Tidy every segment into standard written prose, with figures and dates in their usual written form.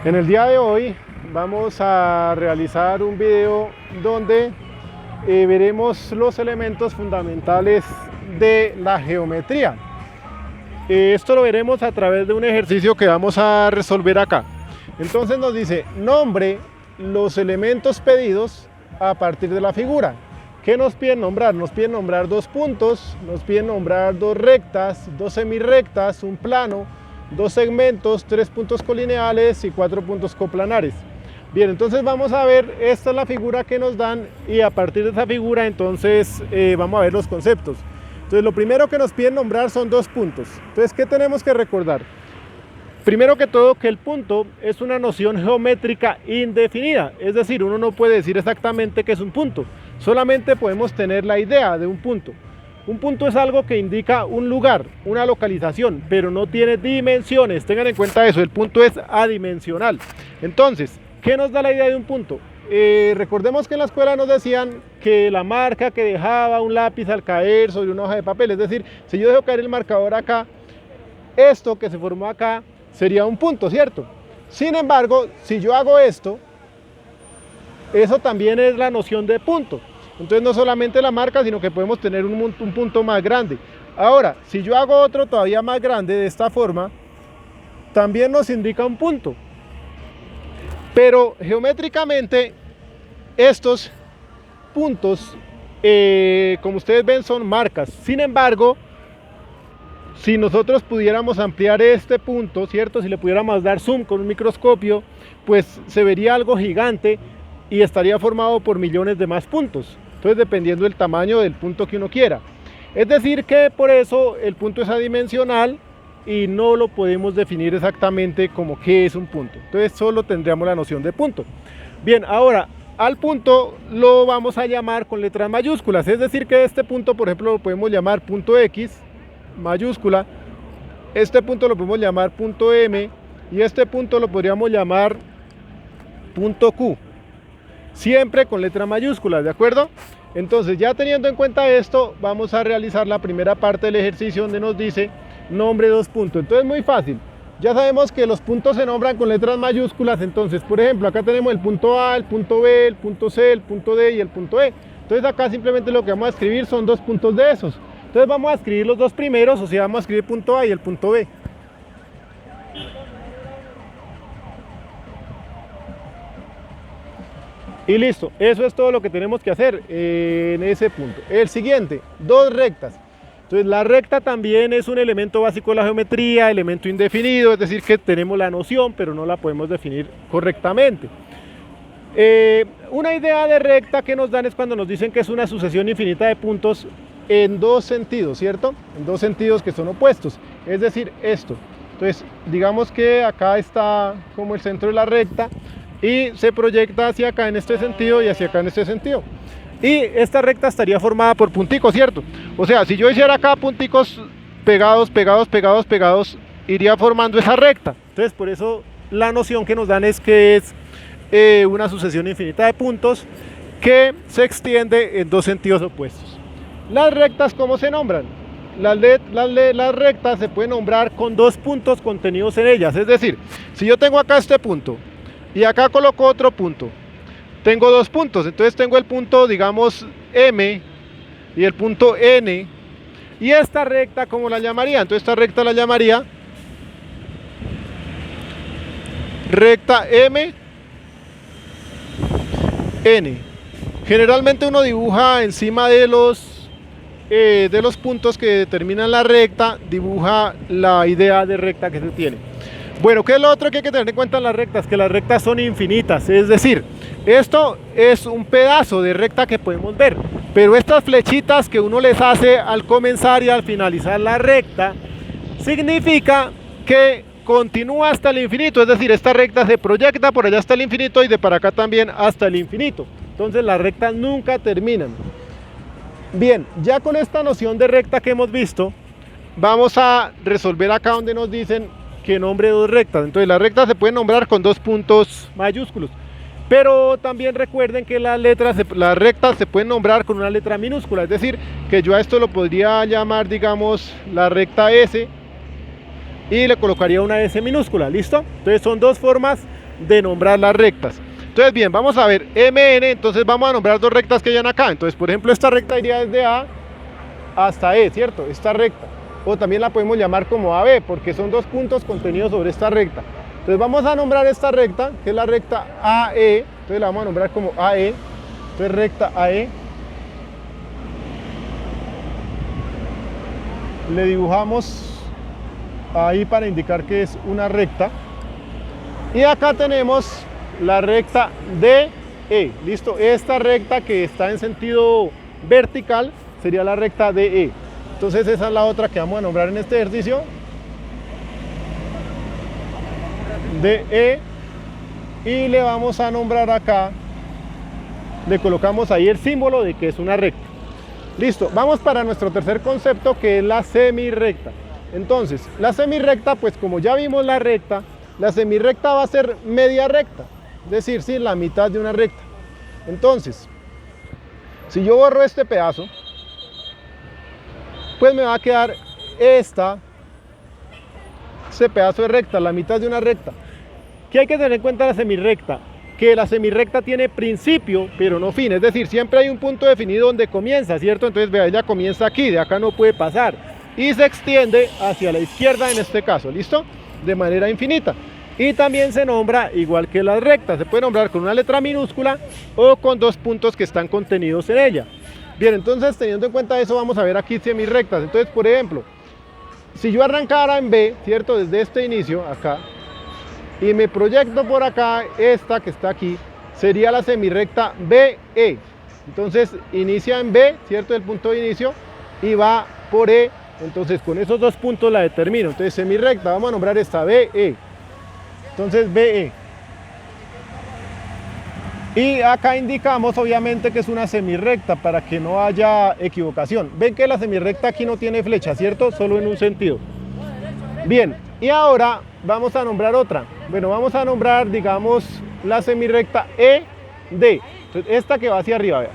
En el día de hoy vamos a realizar un video donde veremos los elementos fundamentales de la geometría. Esto lo veremos a través de un ejercicio que vamos a resolver acá. Entonces nos dice, nombre los elementos pedidos a partir de la figura. ¿Qué nos piden nombrar? Nos piden nombrar dos puntos, nos piden nombrar dos rectas, dos semirrectas, un plano, dos segmentos, tres puntos colineales y cuatro puntos coplanares. Bien, entonces vamos a ver, esta es la figura que nos dan y a partir de esa figura entonces vamos a ver los conceptos. Entonces lo primero que nos piden nombrar son dos puntos. Entonces, ¿qué tenemos que recordar? Primero que todo, que el punto es una noción geométrica indefinida, es decir, uno no puede decir exactamente qué es un punto, solamente podemos tener la idea de un punto. Un punto es algo que indica un lugar, una localización, pero no tiene dimensiones, tengan en cuenta eso, el punto es adimensional. Entonces, ¿qué nos da la idea de un punto? Recordemos que en la escuela nos decían que la marca que dejaba un lápiz al caer sobre una hoja de papel, es decir, si yo dejo caer el marcador acá, esto que se formó acá sería un punto, ¿cierto? Sin embargo, si yo hago esto, eso también es la noción de punto. Entonces no solamente la marca, sino que podemos tener un punto más grande. Ahora, si yo hago otro todavía más grande de esta forma, también nos indica un punto. Pero geométricamente, estos puntos, como ustedes ven, son marcas. Sin embargo, si nosotros pudiéramos ampliar este punto, ¿cierto? Si le pudiéramos dar zoom con un microscopio, pues se vería algo gigante y estaría formado por millones de más puntos. Entonces, dependiendo del tamaño del punto que uno quiera. Es decir que por eso el punto es adimensional y no lo podemos definir exactamente como qué es un punto. Entonces, solo tendríamos la noción de punto. Bien, ahora, al punto lo vamos a llamar con letras mayúsculas. Es decir que este punto, por ejemplo, lo podemos llamar punto X, mayúscula, este punto lo podemos llamar punto M y este punto lo podríamos llamar punto Q, siempre con letras mayúsculas, ¿de acuerdo? Entonces, ya teniendo en cuenta esto, vamos a realizar la primera parte del ejercicio donde nos dice nombre dos puntos. Entonces, muy fácil, ya sabemos que los puntos se nombran con letras mayúsculas. Entonces, por ejemplo, acá tenemos el punto A, el punto B, el punto C, el punto D y el punto E. Entonces acá simplemente lo que vamos a escribir son dos puntos de esos. Entonces vamos a escribir los dos primeros, o sea, vamos a escribir el punto A y el punto B. Y listo, eso es todo lo que tenemos que hacer en ese punto. El siguiente, dos rectas. Entonces la recta también es un elemento básico de la geometría, elemento indefinido, es decir que tenemos la noción, pero no la podemos definir correctamente. Una idea de recta que nos dan es cuando nos dicen que es una sucesión infinita de puntos en dos sentidos, ¿cierto? En dos sentidos que son opuestos, es decir, esto. Entonces, digamos que acá está como el centro de la recta y se proyecta hacia acá en este sentido y hacia acá en este sentido. Y esta recta estaría formada por punticos, ¿cierto? O sea, si yo hiciera acá punticos pegados, pegados, pegados, pegados, iría formando esa recta. Entonces, por eso la noción que nos dan es que es una sucesión infinita de puntos que se extiende en dos sentidos opuestos. Las rectas, ¿cómo se nombran? Las rectas se pueden nombrar con dos puntos contenidos en ellas. Es decir, si yo tengo acá este punto y acá coloco otro punto, tengo dos puntos. Entonces tengo el punto, digamos, M y el punto N. Y esta recta, ¿cómo la llamaría? Entonces esta recta la llamaría recta M, N. Generalmente uno dibuja encima de los puntos que determinan la recta, dibuja la idea de recta que se tiene. Bueno, ¿qué es lo otro que hay que tener en cuenta en las rectas? Que las rectas son infinitas, es decir, esto es un pedazo de recta que podemos ver, pero estas flechitas que uno les hace al comenzar y al finalizar la recta, significa que continúa hasta el infinito, es decir, esta recta se proyecta por allá hasta el infinito y de para acá también hasta el infinito. Entonces las rectas nunca terminan. Bien, ya con esta noción de recta que hemos visto, vamos a resolver acá donde nos dicen que nombre dos rectas. Entonces las rectas se pueden nombrar con dos puntos mayúsculos, pero también recuerden que las rectas se pueden nombrar con una letra minúscula, es decir, que yo a esto lo podría llamar, digamos, la recta S y le colocaría una S minúscula, ¿listo? Entonces son dos formas de nombrar las rectas. Entonces bien, vamos a ver MN, entonces vamos a nombrar dos rectas que hayan acá. Entonces por ejemplo esta recta iría desde A hasta E, ¿cierto? Esta recta. O también la podemos llamar como AB, porque son dos puntos contenidos sobre esta recta. Entonces vamos a nombrar esta recta, que es la recta AE, entonces la vamos a nombrar como AE, entonces recta AE. Le dibujamos ahí para indicar que es una recta. Y acá tenemos la recta DE, listo, esta recta que está en sentido vertical sería la recta DE. Entonces esa es la otra que vamos a nombrar en este ejercicio. DE, y le vamos a nombrar acá, le colocamos ahí el símbolo de que es una recta. Listo, vamos para nuestro tercer concepto, que es la semirrecta. Entonces, la semirrecta, pues como ya vimos la recta, la semirrecta va a ser media recta, es decir, sí, la mitad de una recta. Entonces, si yo borro este pedazo, pues me va a quedar este pedazo de recta, la mitad de una recta. ¿Qué hay que tener en cuenta de la semirrecta? Que la semirrecta tiene principio, pero no fin, es decir, siempre hay un punto definido donde comienza, ¿cierto? Entonces, vea, ella comienza aquí, de acá no puede pasar, y se extiende hacia la izquierda en este caso, ¿listo? De manera infinita. Y también se nombra igual que las rectas, se puede nombrar con una letra minúscula o con dos puntos que están contenidos en ella. Bien, entonces teniendo en cuenta eso, vamos a ver aquí semirrectas. Entonces, por ejemplo, si yo arrancara en B, ¿cierto? Desde este inicio, acá, y me proyecto por acá, esta que está aquí, sería la semirrecta BE. Entonces, inicia en B, ¿cierto? El punto de inicio, y va por E. Entonces, con esos dos puntos la determino. Entonces, semirrecta, vamos a nombrar esta BE. Entonces, BE. Y acá indicamos obviamente que es una semirrecta para que no haya equivocación. Ven que la semirrecta aquí no tiene flecha, ¿cierto? Solo en un sentido. Bien, y ahora vamos a nombrar otra. Bueno, vamos a nombrar, digamos, la semirrecta ED. Entonces, esta que va hacia arriba, vean,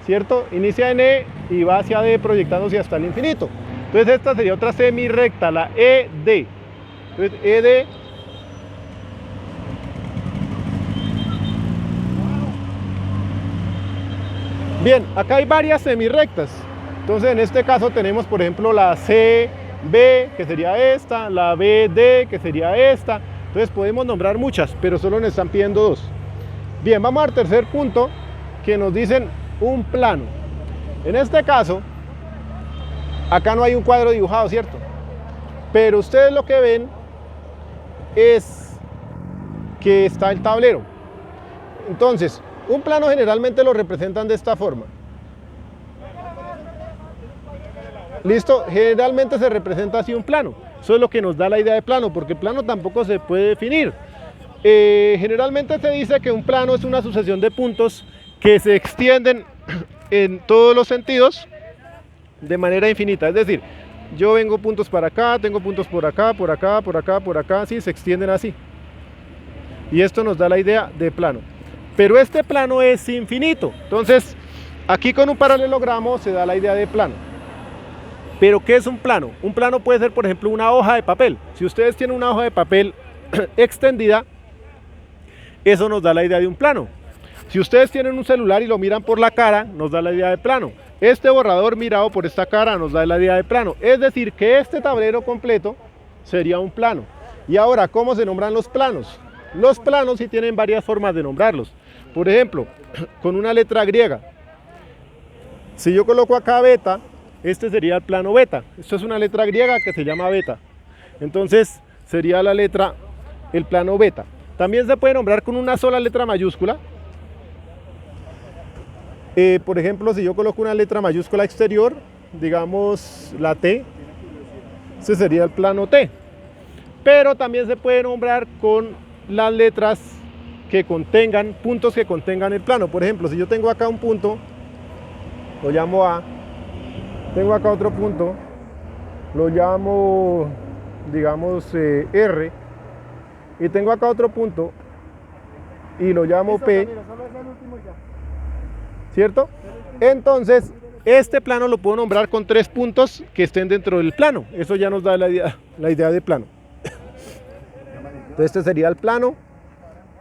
¿cierto? Inicia en E y va hacia D proyectándose hasta el infinito. Entonces esta sería otra semirrecta, la ED. Entonces ED. Bien, acá hay varias semirrectas. Entonces en este caso tenemos por ejemplo la CB, que sería esta, la BD, que sería esta. Entonces podemos nombrar muchas, pero solo nos están pidiendo dos. Bien, vamos al tercer punto, que nos dicen un plano. En este caso, acá no hay un cuadro dibujado, ¿cierto? Pero ustedes lo que ven es que está el tablero. Entonces, un plano generalmente lo representan de esta forma. ¿Listo? Generalmente se representa así un plano. Eso es lo que nos da la idea de plano, porque plano tampoco se puede definir. Generalmente se dice que un plano es una sucesión de puntos que se extienden en todos los sentidos de manera infinita. Es decir, yo vengo puntos para acá, tengo puntos por acá, por acá, por acá, por acá, así se extienden así. Y esto nos da la idea de plano. Pero este plano es infinito. Entonces, aquí con un paralelogramo se da la idea de plano. ¿Pero qué es un plano? Un plano puede ser, por ejemplo, una hoja de papel. Si ustedes tienen una hoja de papel extendida, eso nos da la idea de un plano. Si ustedes tienen un celular y lo miran por la cara, nos da la idea de plano. Este borrador mirado por esta cara nos da la idea de plano. Es decir, que este tablero completo sería un plano. Y ahora, ¿cómo se nombran los planos? Los planos sí tienen varias formas de nombrarlos. Por ejemplo, con una letra griega. Si yo coloco acá beta, este sería el plano beta. Esto es una letra griega que se llama beta. Entonces sería la letra, el plano beta. También se puede nombrar con una sola letra mayúscula. Por ejemplo, si yo coloco una letra mayúscula exterior, digamos la T, ese sería el plano T. Pero también se puede nombrar con las letras que contengan, puntos que contengan el plano. Por ejemplo, si yo tengo acá un punto, lo llamo A, tengo acá otro punto, lo llamo, digamos, R, y tengo acá otro punto, y lo llamo P, ¿cierto? Entonces, este plano lo puedo nombrar con tres puntos que estén dentro del plano. Eso ya nos da la idea de plano. Entonces, este sería el plano.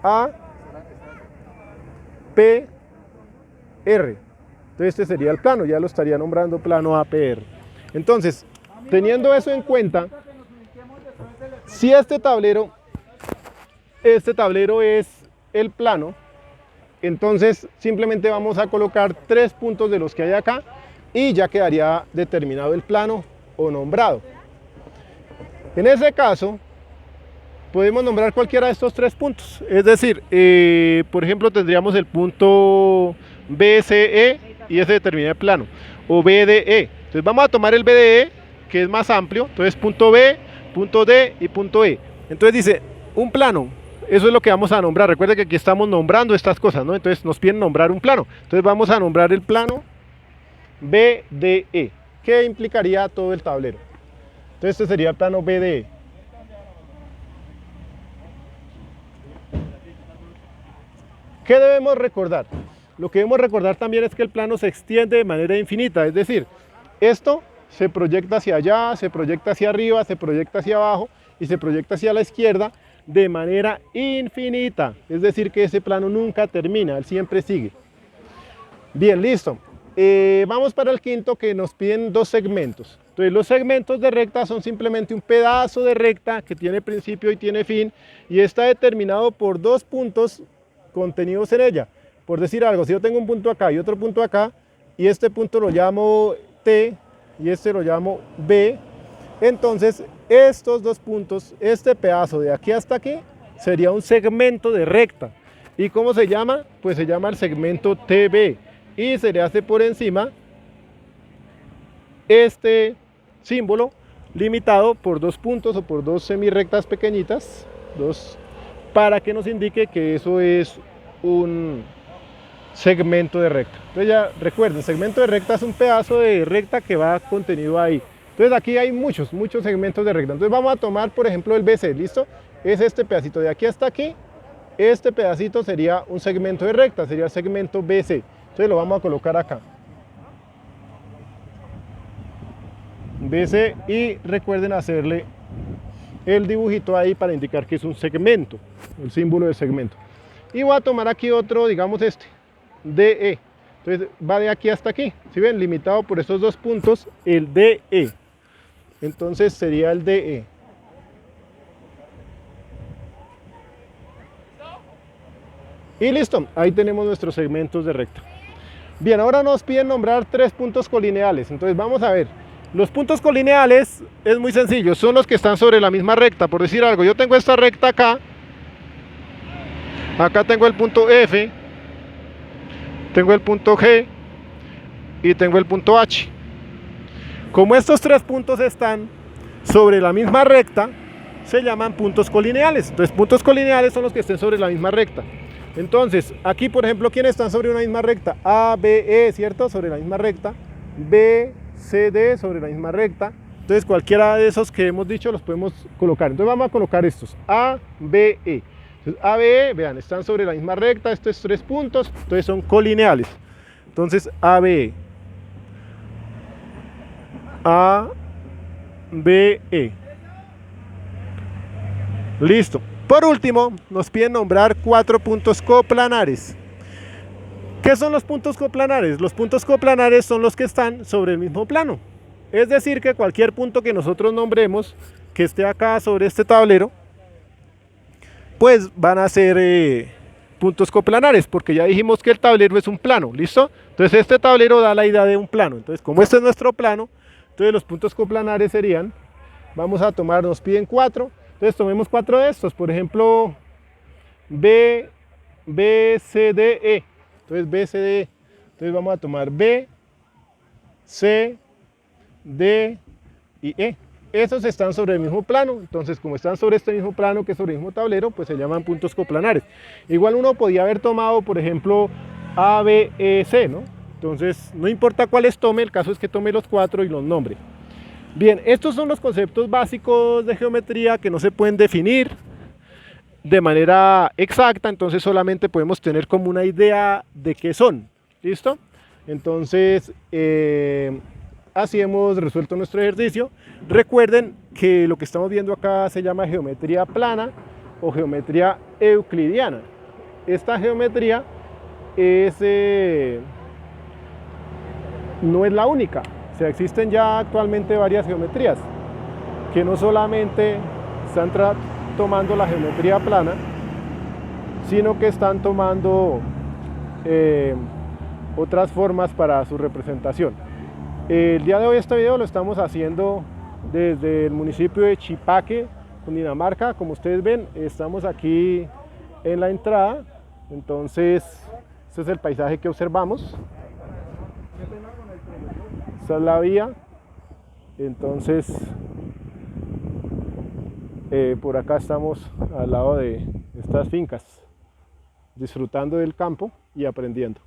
A, P, R. Entonces este sería el plano, ya lo estaría nombrando plano APR. Entonces, teniendo eso en cuenta, si este tablero es el plano, entonces simplemente vamos a colocar 3 puntos de los que hay acá y ya quedaría determinado el plano o nombrado. En ese caso, podemos nombrar cualquiera de estos 3 puntos. Es decir, por ejemplo, tendríamos el punto BCE y ese determina el plano, o BDE. Entonces vamos a tomar el BDE, que es más amplio, entonces punto B, punto D y punto E. Entonces dice, un plano, eso es lo que vamos a nombrar. Recuerden que aquí estamos nombrando estas cosas, ¿no? Entonces nos piden nombrar un plano. Entonces vamos a nombrar el plano BDE, que implicaría todo el tablero. Entonces este sería el plano BDE. ¿Qué debemos recordar? Lo que debemos recordar también es que el plano se extiende de manera infinita, es decir, esto se proyecta hacia allá, se proyecta hacia arriba, se proyecta hacia abajo y se proyecta hacia la izquierda de manera infinita, es decir, que ese plano nunca termina, él siempre sigue. Bien, listo. Vamos para el quinto, que nos piden 2 segmentos. Entonces los segmentos de recta son simplemente un pedazo de recta que tiene principio y tiene fin y está determinado por 2 puntos contenidos en ella. Por decir algo, si yo tengo un punto acá y otro punto acá, y este punto lo llamo T y este lo llamo B, entonces estos 2 puntos, este pedazo de aquí hasta aquí, sería un segmento de recta. ¿Y cómo se llama? Pues se llama el segmento TB y se le hace por encima este símbolo limitado por 2 puntos o por 2 semirrectas pequeñitas, para que nos indique que eso es un segmento de recta. Entonces ya recuerden, segmento de recta es un pedazo de recta que va contenido ahí. Entonces aquí hay muchos segmentos de recta. Entonces vamos a tomar por ejemplo el BC, ¿listo? Es este pedacito de aquí hasta aquí. Este pedacito sería un segmento de recta, sería el segmento BC. Entonces lo vamos a colocar acá. BC, y recuerden hacerle el dibujito ahí para indicar que es un segmento, el símbolo de segmento. Y voy a tomar aquí otro, digamos este, DE. Entonces va de aquí hasta aquí, ¿sí ven? Limitado por estos 2 puntos, el DE. Entonces sería el DE. Y listo, ahí tenemos nuestros segmentos de recta. Bien, ahora nos piden nombrar 3 puntos colineales. Entonces vamos a ver. Los puntos colineales es muy sencillo, son los que están sobre la misma recta. Por decir algo, yo tengo esta recta acá. Acá tengo el punto F, tengo el punto G y tengo el punto H. Como estos 3 puntos están sobre la misma recta, se llaman puntos colineales. Entonces puntos colineales son los que estén sobre la misma recta. Entonces aquí por ejemplo, ¿quiénes están sobre una misma recta? A, B, E, ¿cierto? Sobre la misma recta. B, C, D sobre la misma recta. Entonces cualquiera de esos que hemos dicho los podemos colocar. Entonces vamos a colocar estos, A, B, E. Entonces, A, B, E, vean, están sobre la misma recta, estos 3 puntos, entonces son colineales. Entonces A, B, E. A, B, E. Listo. Por último, nos piden nombrar 4 puntos coplanares. ¿Qué son los puntos coplanares? Los puntos coplanares son los que están sobre el mismo plano. Es decir, que cualquier punto que nosotros nombremos, que esté acá sobre este tablero, pues van a ser puntos coplanares, porque ya dijimos que el tablero es un plano, ¿listo? Entonces este tablero da la idea de un plano. Entonces como este es nuestro plano, entonces los puntos coplanares serían, vamos a tomar, nos piden 4, entonces tomemos 4 de estos, por ejemplo, B, C, D, E. Entonces B, C, D, E. Entonces vamos a tomar B, C, D y E. Esos están sobre el mismo plano, entonces como están sobre este mismo plano que es sobre el mismo tablero, pues se llaman puntos coplanares. Igual uno podía haber tomado, por ejemplo, A, B, E, C, ¿no? Entonces no importa cuáles tome, el caso es que tome los 4 y los nombre. Bien, estos son los conceptos básicos de geometría que no se pueden definir de manera exacta, entonces solamente podemos tener como una idea de qué son, ¿listo? Entonces, así hemos resuelto nuestro ejercicio. Recuerden que lo que estamos viendo acá se llama geometría plana o geometría euclidiana. Esta geometría es, no es la única, o sea, existen ya actualmente varias geometrías que no solamente están tomando la geometría plana, sino que están tomando otras formas para su representación. El día de hoy este video lo estamos haciendo desde el municipio de Chipaque, Cundinamarca. Como ustedes ven, estamos aquí en la entrada. Entonces, este es el paisaje que observamos. Esta es la vía. Entonces, por acá estamos al lado de estas fincas, disfrutando del campo y aprendiendo.